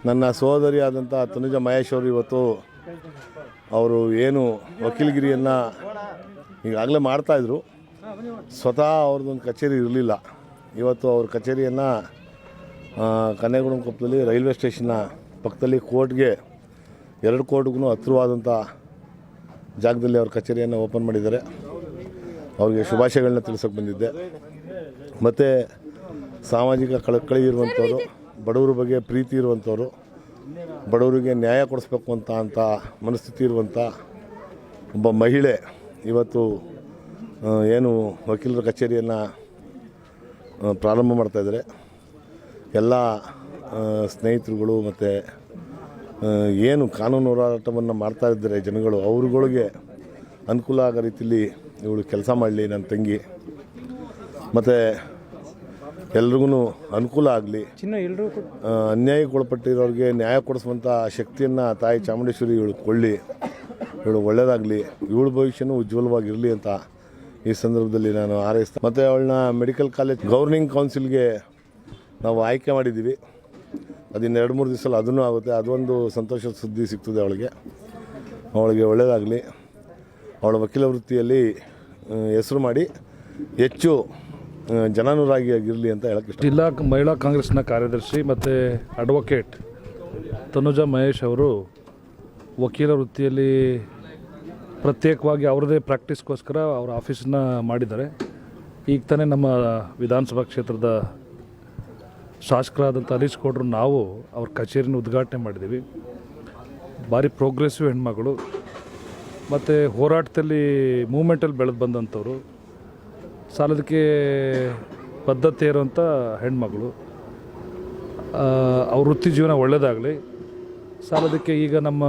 ನನ್ನ ಸಹೋದರಿ ಆದಂಥ ತನುಜ ಮಹೇಶ್ ಅವರು ಇವತ್ತು ಅವರು ಏನು ವಕೀಲಗಿರಿಯನ್ನು ಈಗಾಗಲೇ ಮಾಡ್ತಾಯಿದ್ರು. ಸ್ವತಃ ಅವ್ರದ್ದೊಂದು ಕಚೇರಿ ಇರಲಿಲ್ಲ. ಇವತ್ತು ಅವ್ರ ಕಚೇರಿಯನ್ನು ಕನ್ಯಾಗುಣಕೊಪ್ಪದಲ್ಲಿ ರೈಲ್ವೆ ಸ್ಟೇಷನ್ನ ಪಕ್ಕದಲ್ಲಿ ಕೋರ್ಟ್ಗೆ 2 ಕೋರ್ಟ್ಗೂ ಹತ್ತಿರವಾದಂಥ ಜಾಗದಲ್ಲಿ ಅವ್ರ ಕಚೇರಿಯನ್ನು ಓಪನ್ ಮಾಡಿದ್ದಾರೆ. ಅವ್ರಿಗೆ ಶುಭಾಶಯಗಳನ್ನ ತಿಳಿಸೋಕೆ ಬಂದಿದ್ದೆ. ಮತ್ತು ಸಾಮಾಜಿಕ ಕಳಕಳಿ ಇರುವಂಥವ್ರು, ಬಡವರ ಬಗ್ಗೆ ಪ್ರೀತಿ ಇರುವಂಥವ್ರು, ಬಡವರಿಗೆ ನ್ಯಾಯ ಕೊಡಿಸ್ಬೇಕು ಅಂತ ಮನಸ್ಥಿತಿ ಇರುವಂಥ ಒಬ್ಬ ಮಹಿಳೆ ಇವತ್ತು ಏನು ವಕೀಲರ ಕಚೇರಿಯನ್ನು ಪ್ರಾರಂಭ ಮಾಡ್ತಾಯಿದ್ದಾರೆ. ಎಲ್ಲ ಸ್ನೇಹಿತರುಗಳು ಮತ್ತು ಏನು ಕಾನೂನು ಹೋರಾಟವನ್ನು ಮಾಡ್ತಾ ಇದ್ದಾರೆ ಜನಗಳು, ಅವ್ರುಗಳಿಗೆ ಅನುಕೂಲ ಆಗೋ ರೀತಿಯಲ್ಲಿ ಇವಳು ಕೆಲಸ ಮಾಡಲಿ ನನ್ನ ತಂಗಿ, ಮತ್ತು ಎಲ್ರಿಗೂ ಅನುಕೂಲ ಆಗಲಿ, ಅನ್ಯಾಯಕ್ಕೊಳಪಟ್ಟಿರೋರಿಗೆ ನ್ಯಾಯ ಕೊಡಿಸುವಂಥ ಶಕ್ತಿಯನ್ನು ತಾಯಿ ಚಾಮುಂಡೇಶ್ವರಿ ಇವಳು ಕೊಳ್ಳಿ, ಇವಳು ಒಳ್ಳೆಯದಾಗಲಿ, ಇವಳ ಭವಿಷ್ಯನೂ ಉಜ್ವಲವಾಗಿರಲಿ ಅಂತ ಈ ಸಂದರ್ಭದಲ್ಲಿ ನಾನು ಹಾರೈಸ್ತೀನಿ. ಮತ್ತು ಅವಳನ್ನ ಮೆಡಿಕಲ್ ಕಾಲೇಜ್ ಗವರ್ನಿಂಗ್ ಕೌನ್ಸಿಲ್ಗೆ ನಾವು ಆಯ್ಕೆ ಮಾಡಿದ್ದೀವಿ. ಅದಿನ್ನು 2-3 ದಿವಸದಲ್ಲಿ ಅದೂ ಆಗುತ್ತೆ. ಅದೊಂದು ಸಂತೋಷದ ಸುದ್ದಿ ಸಿಗ್ತದೆ ಅವಳಿಗೆ ಒಳ್ಳೆಯದಾಗಲಿ. ಅವಳ ವಕೀಲ ವೃತ್ತಿಯಲ್ಲಿ ಹೆಸರು ಮಾಡಿ ಹೆಚ್ಚು ಜನಾನುರಾಗಿಯಾಗಿರಲಿ ಅಂತ ಹೇಳಕ್ಕೆ ಇಷ್ಟ. ಜಿಲ್ಲಾ ಮಹಿಳಾ ಕಾಂಗ್ರೆಸ್ನ ಕಾರ್ಯದರ್ಶಿ ಮತ್ತು ಅಡ್ವೊಕೇಟ್ ತನುಜ ಮಹೇಶ್ ಅವರು ವಕೀಲ ವೃತ್ತಿಯಲ್ಲಿ ಪ್ರತ್ಯೇಕವಾಗಿ ಅವರದೇ ಪ್ರಾಕ್ಟೀಸ್ಗೋಸ್ಕರ ಅವರ ಆಫೀಸನ್ನು ಮಾಡಿದ್ದಾರೆ. ಈಗ ತಾನೇ ನಮ್ಮ ವಿಧಾನಸಭಾ ಕ್ಷೇತ್ರದ ಶಾಸಕರಾದಂಥ ಹರೀಶ್ ಗೌಡ್ರು ನಾವು ಅವ್ರ ಕಚೇರಿನ ಉದ್ಘಾಟನೆ ಮಾಡಿದ್ದೀವಿ. ಭಾರಿ ಪ್ರೋಗ್ರೆಸಿವ್ ಹೆಣ್ಮಗಳು ಮತ್ತು ಹೋರಾಟದಲ್ಲಿ ಮೂಮೆಂಟಲ್ಲಿ ಬೆಳೆದು ಬಂದಂಥವ್ರು, ಸಾಲದಕ್ಕೆ ಬದ್ಧತೆ ಇರುವಂಥ ಹೆಣ್ಮಗಳು. ಅವ್ರ ವೃತ್ತಿ ಜೀವನ ಒಳ್ಳೆಯದಾಗಲಿ. ಸಾಲದಕ್ಕೆ ಈಗ ನಮ್ಮ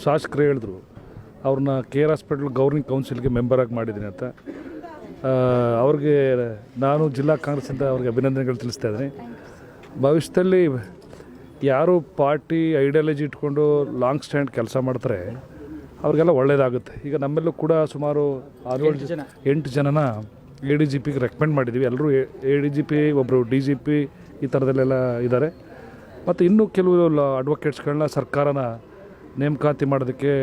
ಶಾಸಕರು ಹೇಳಿದ್ರು ಅವ್ರನ್ನ KR ಹಾಸ್ಪಿಟಲ್ ಗವರ್ನಿಂಗ್ ಕೌನ್ಸಿಲ್ಗೆ ಮೆಂಬರಾಗಿ ಮಾಡಿದ್ದೀನಿ ಅಂತ. ಅವ್ರಿಗೆ ನಾನು ಜಿಲ್ಲಾ ಕಾಂಗ್ರೆಸ್ಸಿಂದ ಅವ್ರಿಗೆ ಅಭಿನಂದನೆಗಳು ತಿಳಿಸ್ತಾ ಇದ್ದೀನಿ. ಭವಿಷ್ಯದಲ್ಲಿ ಯಾರು ಪಾರ್ಟಿ ಐಡಿಯಾಲಜಿ ಇಟ್ಕೊಂಡು ಲಾಂಗ್ ಸ್ಟ್ಯಾಂಡ್ ಕೆಲಸ ಮಾಡ್ತಾರೆ ಅವ್ರಿಗೆಲ್ಲ ಒಳ್ಳೆಯದಾಗುತ್ತೆ. ಈಗ ನಮ್ಮೆಲ್ಲೂ ಕೂಡ ಸುಮಾರು 8 ಜನನ ADGPಗೆ ರೆಕಮೆಂಡ್ ಮಾಡಿದ್ದೀವಿ. ಎಲ್ಲರೂ ADGP, ಒಬ್ಬರು DGP ಈ ಥರದಲ್ಲೆಲ್ಲ ಇದ್ದಾರೆ. ಮತ್ತು ಇನ್ನೂ ಕೆಲವು ಅಡ್ವೊಕೇಟ್ಸ್ಗಳನ್ನ ಸರ್ಕಾರನ ನೇಮಕಾತಿ ಮಾಡೋದಕ್ಕೆ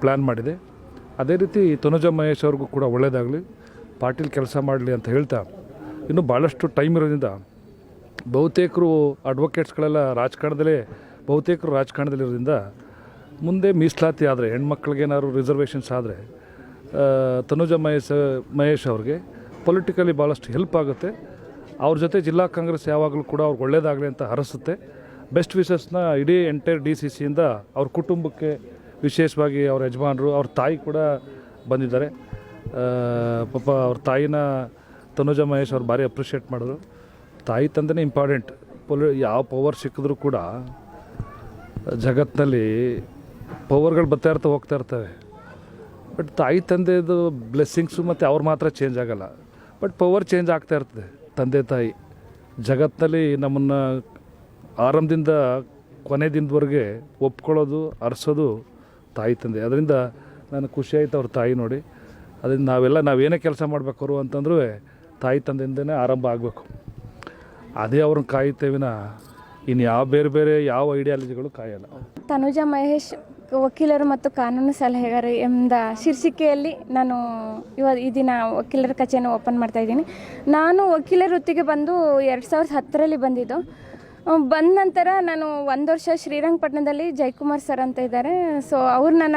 ಪ್ಲ್ಯಾನ್ ಮಾಡಿದೆ. ಅದೇ ರೀತಿ ತನುಜ ಮಹೇಶ್ ಅವ್ರಿಗೂ ಕೂಡ ಒಳ್ಳೆಯದಾಗಲಿ, ಪಾರ್ಟಿಲಿ ಕೆಲಸ ಮಾಡಲಿ ಅಂತ ಹೇಳ್ತಾ, ಇನ್ನೂ ಭಾಳಷ್ಟು ಟೈಮ್ ಇರೋದ್ರಿಂದ ಬಹುತೇಕರು ಅಡ್ವೊಕೇಟ್ಸ್ಗಳೆಲ್ಲ ರಾಜಕಾರಣದಲ್ಲಿರೋದ್ರಿಂದ ಮುಂದೆ ಮೀಸಲಾತಿ ಆದರೆ ಹೆಣ್ಮಕ್ಳಿಗೇನಾದ್ರು ರಿಸರ್ವೇಷನ್ಸ್ ಆದರೆ ತನುಜ ಮಹೇಶ್ ಅವ್ರಿಗೆ ಪೊಲಿಟಿಕಲಿ ಭಾಳಷ್ಟು ಹೆಲ್ಪ್ ಆಗುತ್ತೆ. ಅವ್ರ ಜೊತೆ ಜಿಲ್ಲಾ ಕಾಂಗ್ರೆಸ್ ಯಾವಾಗಲೂ ಕೂಡ ಅವ್ರಿಗೆ ಒಳ್ಳೆಯದಾಗಲಿ ಅಂತ ಹರಸುತ್ತೆ. ಬೆಸ್ಟ್ ವಿಶಸ್ನ ಇಡೀ ಎಂಟೈರ್ DCCಯಿಂದ ಅವ್ರ ಕುಟುಂಬಕ್ಕೆ, ವಿಶೇಷವಾಗಿ ಅವ್ರ ಯಜಮಾನರು, ಅವ್ರ ತಾಯಿ ಕೂಡ ಬಂದಿದ್ದಾರೆ. ಪಾಪ ಅವ್ರ ತಾಯಿನ ತನುಜ ಮಹೇಶ್ ಅವ್ರು ಭಾರಿ ಅಪ್ರಿಷಿಯೇಟ್ ಮಾಡಿದ್ರು. ತಾಯಿ ತಂದೆನೇ ಇಂಪಾರ್ಟೆಂಟ್. ಯಾವ ಪವರ್ ಸಿಕ್ಕಿದ್ರೂ ಕೂಡ ಜಗತ್ತಿನಲ್ಲಿ ಪವರ್ಗಳು ಹೋಗ್ತಾ ಇರ್ತವೆ. ಬಟ್ ತಾಯಿ ತಂದೆದು ಬ್ಲೆಸ್ಸಿಂಗ್ಸು ಮತ್ತು ಅವ್ರು ಮಾತ್ರ ಚೇಂಜ್ ಆಗೋಲ್ಲ. ಬಟ್ ಪವರ್ ಚೇಂಜ್ ಆಗ್ತಾ ಇರ್ತದೆ. ತಂದೆ ತಾಯಿ ಜಗತ್ತಿನಲ್ಲಿ ನಮ್ಮನ್ನು ಆರಂಭದಿಂದ ಕೊನೆ ದಿನದವರೆಗೆ ಒಪ್ಕೊಳ್ಳೋದು, ಅರಸೋದು ತಾಯಿ ತಂದೆ. ಅದರಿಂದ ನನಗೆ ಖುಷಿ ಆಯಿತು ಅವ್ರ ತಾಯಿ ನೋಡಿ. ಅದರಿಂದ ನಾವೇನೇ ಕೆಲಸ ಮಾಡಬೇಕು ಅಂತಂದ್ರೂ ತಾಯಿ ತಂದೆಯಿಂದನೇ ಆರಂಭ ಆಗಬೇಕು. ಅದೇ ಅವ್ರನ್ನ ಕಾಯುತ್ತೇವಿನ ಇನ್ನು ಬೇರೆ ಯಾವ ಐಡಿಯಾಲಜಿಗಳು ಕಾಯಲ್ಲ. ತನುಜ ಮಹೇಶ್ ವಕೀಲರು ಮತ್ತು ಕಾನೂನು ಸಲಹೆಗಾರ ಎಂಬ ಶೀರ್ಷಿಕೆಯಲ್ಲಿ ನಾನು ಈ ದಿನ ವಕೀಲರ ಕಚೇರಿಯನ್ನು ಓಪನ್ ಮಾಡ್ತಾಯಿದ್ದೀನಿ. ನಾನು ವಕೀಲರ ವೃತ್ತಿಗೆ ಬಂದು 2010ರಲ್ಲಿ ಬಂದಿದ್ದು. ಬಂದ ನಂತರ ನಾನು 1 ವರ್ಷ ಶ್ರೀರಂಗಪಟ್ಟಣದಲ್ಲಿ ಜಯಕುಮಾರ್ ಸರ್ ಅಂತ ಇದ್ದಾರೆ. ಸೊ ಅವ್ರು ನನ್ನ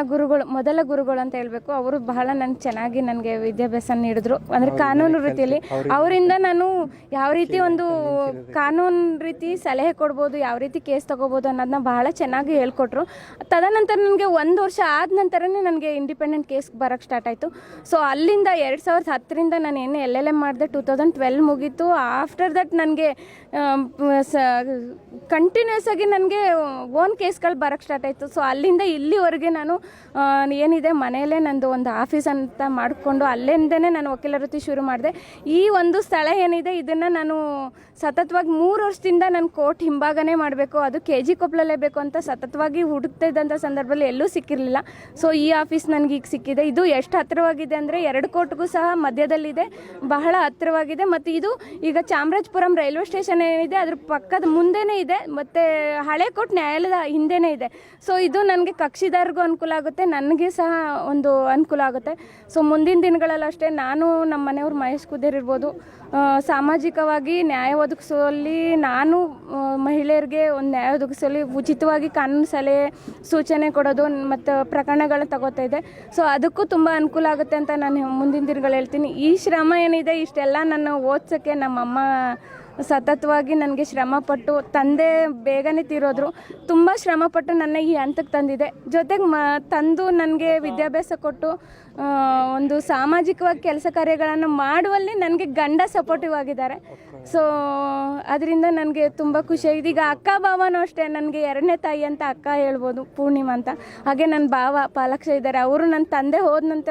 ಮೊದಲ ಗುರುಗಳು ಅಂತ ಹೇಳಬೇಕು. ಅವರು ಬಹಳ ಚೆನ್ನಾಗಿ ನನಗೆ ವಿದ್ಯಾಭ್ಯಾಸ ನೀಡಿದ್ರು. ಅಂದರೆ ಕಾನೂನು ವೃತ್ತಿಯಲ್ಲಿ ಅವರಿಂದ ನಾನು ಯಾವ ರೀತಿ ಒಂದು ಕಾನೂನು ರೀತಿ ಸಲಹೆ ಕೊಡ್ಬೋದು, ಯಾವ ರೀತಿ ಕೇಸ್ ತೊಗೋಬೋದು ಅನ್ನೋದನ್ನ ಬಹಳ ಚೆನ್ನಾಗಿ ಹೇಳ್ಕೊಟ್ರು. ತದನಂತರ ನನಗೆ 1 ವರ್ಷ ಆದ ನಂತರನೇ ನನಗೆ ಇಂಡಿಪೆಂಡೆಂಟ್ ಕೇಸ್ ಬರೋಕ್ಕೆ ಸ್ಟಾರ್ಟ್ ಆಯಿತು. ಸೊ ಅಲ್ಲಿಂದ 2010ರಿಂದ ನಾನು ಏನು LLM ಮಾಡಿದೆ, 2012 ಮುಗೀತು. ಆಫ್ಟರ್ ದಟ್ ನನಗೆ ಕಂಟಿನ್ಯೂಸ್ ಆಗಿ ನನಗೆ ಓನ್ ಕೇಸ್ಗಳು ಬರೋಕ್ಕೆ ಸ್ಟಾರ್ಟ್ ಆಯಿತು. ಸೊ ಅಲ್ಲಿಂದ ಇಲ್ಲಿವರೆಗೆ ನಾನು ಏನಿದೆ ಮನೆಯಲ್ಲೇ ನಂದು ಒಂದು ಆಫೀಸ್ ಅಂತ ಮಾಡಿಕೊಂಡು ಅಲ್ಲಿಂದನೇ ನಾನು ವಕೀಲ ವೃತ್ತಿ ಶುರು ಮಾಡಿದೆ. ಈ ಒಂದು ಸ್ಥಳ ಏನಿದೆ ಇದನ್ನು ನಾನು ಸತತವಾಗಿ 3 ವರ್ಷದಿಂದ ನಾನು ಕೋರ್ಟ್ ಹಿಂಭಾಗನೇ ಮಾಡಬೇಕು, ಅದು KG ಕೊಪ್ಪಳಲ್ಲೇ ಬೇಕು ಅಂತ ಸತತವಾಗಿ ಹುಡುಕ್ತಾ ಇದ್ದಂಥ ಸಂದರ್ಭದಲ್ಲಿ ಎಲ್ಲೂ ಸಿಕ್ಕಿರಲಿಲ್ಲ. ಸೊ ಈ ಆಫೀಸ್ ನನಗೆ ಈಗ ಸಿಕ್ಕಿದೆ. ಇದು ಎಷ್ಟು ಹತ್ತಿರವಾಗಿದೆ ಅಂದರೆ 2 ಕೋರ್ಟ್ಗೂ ಸಹ ಮಧ್ಯದಲ್ಲಿದೆ, ಬಹಳ ಹತ್ತಿರವಾಗಿದೆ. ಮತ್ತು ಇದು ಈಗ ಚಾಮರಾಜಪುರಂ ರೈಲ್ವೆ ಸ್ಟೇಷನ್ ಏನಿದೆ ಅದ್ರ ಪಕ್ಕದ ಮುಂದೆನೇ ಇದೆ ಮತ್ತು ಹಳೆ ಕೋರ್ಟ್ ನ್ಯಾಯಾಲಯದ ಹಿಂದೆನೇ ಇದೆ. ಸೊ ಇದು ನನಗೆ ಕಕ್ಷಿದಾರರಿಗೂ ಅನುಕೂಲ ಆಗುತ್ತೆ, ನನಗೆ ಸಹ ಒಂದು ಅನುಕೂಲ ಆಗುತ್ತೆ. ಸೊ ಮುಂದಿನ ದಿನಗಳಲ್ಲಿ ಅಷ್ಟೇ ನಾನು ನಮ್ಮ ಮನೆಯವ್ರು ಮಹೇಶ್ ಕುದೇರ್ ಇರ್ಬೋದು, ಸಾಮಾಜಿಕವಾಗಿ ನ್ಯಾಯ ಒದಗಿಸುವಲ್ಲಿ ನಾನು ಮಹಿಳೆಯರಿಗೆ ಒಂದು ನ್ಯಾಯ ಒದಗಿಸುವಲ್ಲಿ ಉಚಿತವಾಗಿ ಕಾನೂನು ಸಲಹೆ ಸೂಚನೆ ಕೊಡೋದು ಮತ್ತು ಪ್ರಕರಣಗಳನ್ನ ತಗೋತಾ ಇದೆ. ಸೊ ಅದಕ್ಕೂ ತುಂಬ ಅನುಕೂಲ ಆಗುತ್ತೆ ಅಂತ ನಾನು ಮುಂದಿನ ದಿನಗಳು ಹೇಳ್ತೀನಿ. ಈ ಶ್ರಮ ಏನಿದೆ ಇಷ್ಟೆಲ್ಲ ನನ್ನ ಓದ್ಸೋಕ್ಕೆ ನಮ್ಮಮ್ಮ ಸತತವಾಗಿ ನನಗೆ ಶ್ರಮಪಟ್ಟು, ತಂದೆ ಬೇಗನೆ ತೀರೋದ್ರು, ತುಂಬ ಶ್ರಮಪಟ್ಟು ನನ್ನ ಈ ಹಂತಕ್ಕೆ ತಂದಿದೆ. ಜೊತೆಗೆ ತಂದು ನನಗೆ ವಿದ್ಯಾಭ್ಯಾಸ ಕೊಟ್ಟು ಒಂದು ಸಾಮಾಜಿಕವಾಗಿ ಕೆಲಸ ಕಾರ್ಯಗಳನ್ನು ಮಾಡುವಲ್ಲಿ ನನಗೆ ಗಂಡ ಸಪೋರ್ಟಿವ್ ಆಗಿದ್ದಾರೆ. ಸೊ ಅದರಿಂದ ನನಗೆ ತುಂಬ ಖುಷಿಯಾಗಿದೆ. ಈಗ ಅಕ್ಕ ಭಾವನೂ ಅಷ್ಟೇ, ನನಗೆ ಎರಡನೇ ತಾಯಿ ಅಂತ ಅಕ್ಕ ಹೇಳ್ಬೋದು, ಪೂರ್ಣಿಮಾ ಅಂತ. ಹಾಗೆ ನನ್ನ ಭಾವ ಪಾಲಾಕ್ಷ ಇದ್ದಾರೆ, ಅವರು ನನ್ನ ತಂದೆ ಹೋದ ನಂತರ